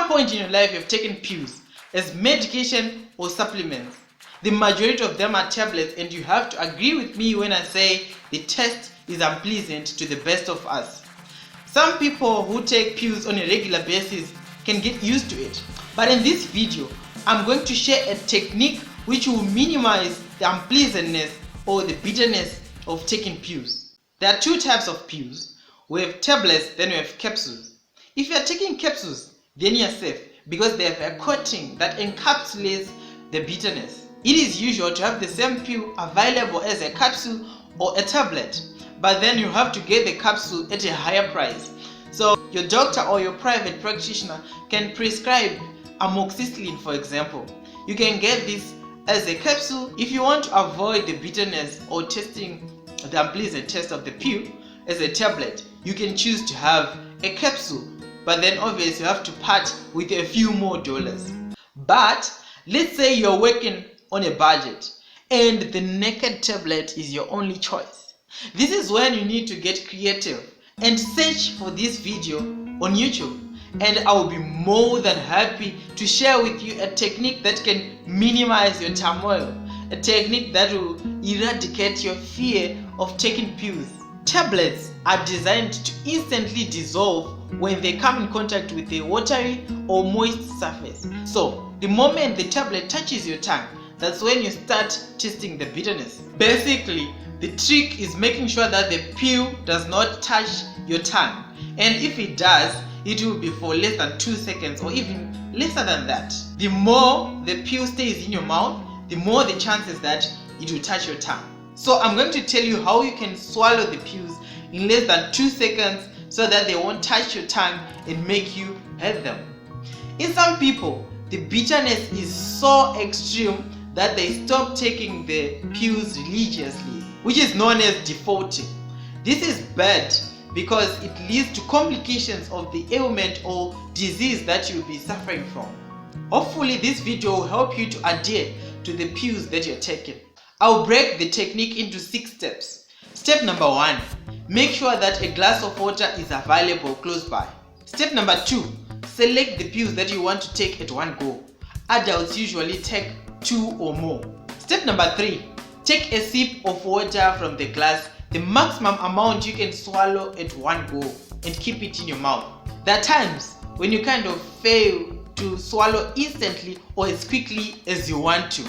some point in your life you've taken pills as medication or supplements. The majority of them are tablets, and you have to agree with me when I say the taste is unpleasant to the best of us. Some people who take pills on a regular basis can get used to it. But in this video, I'm going to share a technique which will minimize the unpleasantness or the bitterness of taking pills. There are two types of pills. We have tablets, then we have capsules. If you are taking capsules, then you are safe because they have a coating that encapsulates the bitterness. It is usual to have the same pill available as a capsule or a tablet, but then you have to get the capsule at a higher price. So your doctor or your private practitioner can prescribe amoxicillin, for example. You can get this as a capsule. If you want to avoid the bitterness or tasting the unpleasant taste of the pill as a tablet, you can choose to have a capsule, but then obviously you have to part with a few more dollars. But let's say you're working on a budget and the naked tablet is your only choice. This is when you need to get creative and search for this video on YouTube, and I will be more than happy to share with you a technique that can minimize your turmoil, a technique that will eradicate your fear of taking pills. Tablets are designed to instantly dissolve when they come in contact with a watery or moist surface. So the moment the tablet touches your tongue, that's when you start tasting the bitterness. Basically, the trick is making sure that the pill does not touch your tongue, and if it does, it will be for less than 2 seconds or even lesser than that. The more the pill stays in your mouth, the more the chances that it will touch your tongue. So I'm going to tell you how you can swallow the pills in less than 2 seconds so that they won't touch your tongue and make you hate them. In some people, the bitterness is so extreme that they stop taking the pills religiously, which is known as defaulting. This is bad because it leads to complications of the ailment or disease that you'll be suffering from. Hopefully this video will help you to adhere to the pills that you're taking. I'll break the technique into 6 steps. Step number 1, make sure that a glass of water is available close by. Step number 2, select the pills that you want to take at one go. Adults usually take 2 or more. Step number 3, take a sip of water from the glass, the maximum amount you can swallow at one go, and keep it in your mouth. There are times when you kind of fail to swallow instantly or as quickly as you want to.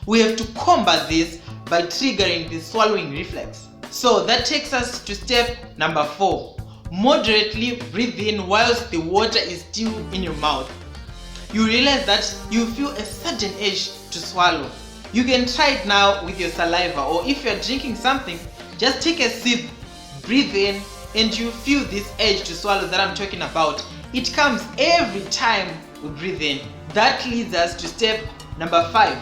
We have to combat this by triggering the swallowing reflex. So that takes us to step number 4. Moderately breathe in whilst the water is still in your mouth. You realize that you feel a sudden urge to swallow. You can try it now with your saliva, or if you're drinking something, just take a sip, breathe in, and you feel this urge to swallow that I'm talking about. It comes every time we breathe in. That leads us to step number 5,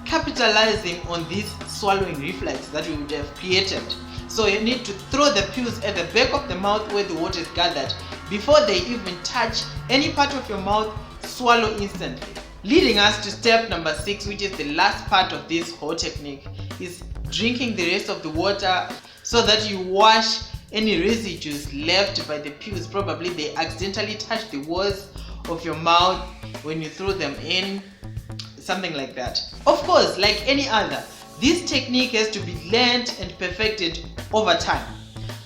capitalizing on this swallowing reflex that we would have created. So you need to throw the pills at the back of the mouth where the water is gathered. Before they even touch any part of your mouth, swallow instantly. Leading us to step number 6, which is the last part of this whole technique, is drinking the rest of the water so that you wash any residues left by the pills. Probably they accidentally touched the walls of your mouth when you throw them in, something like that. Of course, like any other, this technique has to be learned and perfected over time.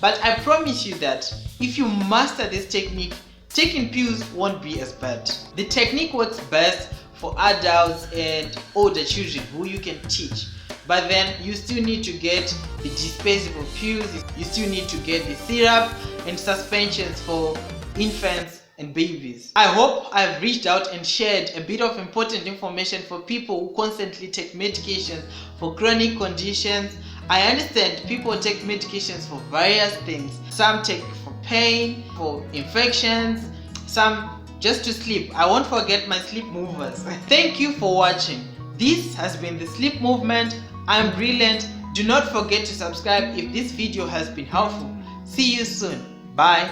But I promise you that if you master this technique, taking pills won't be as bad. The technique works best for adults and older children who you can teach. But then you still need to get the disposable pills, you still need to get the syrup and suspensions for infants and babies. I hope I've reached out and shared a bit of important information for people who constantly take medications for chronic conditions. I understand people take medications for various things. Some take for pain, for infections, some just to sleep. I won't forget my sleep movers. Thank you for watching. This has been the Sleep Movement. I'm Brilliant. Do not forget to subscribe if this video has been helpful. See you soon. Bye.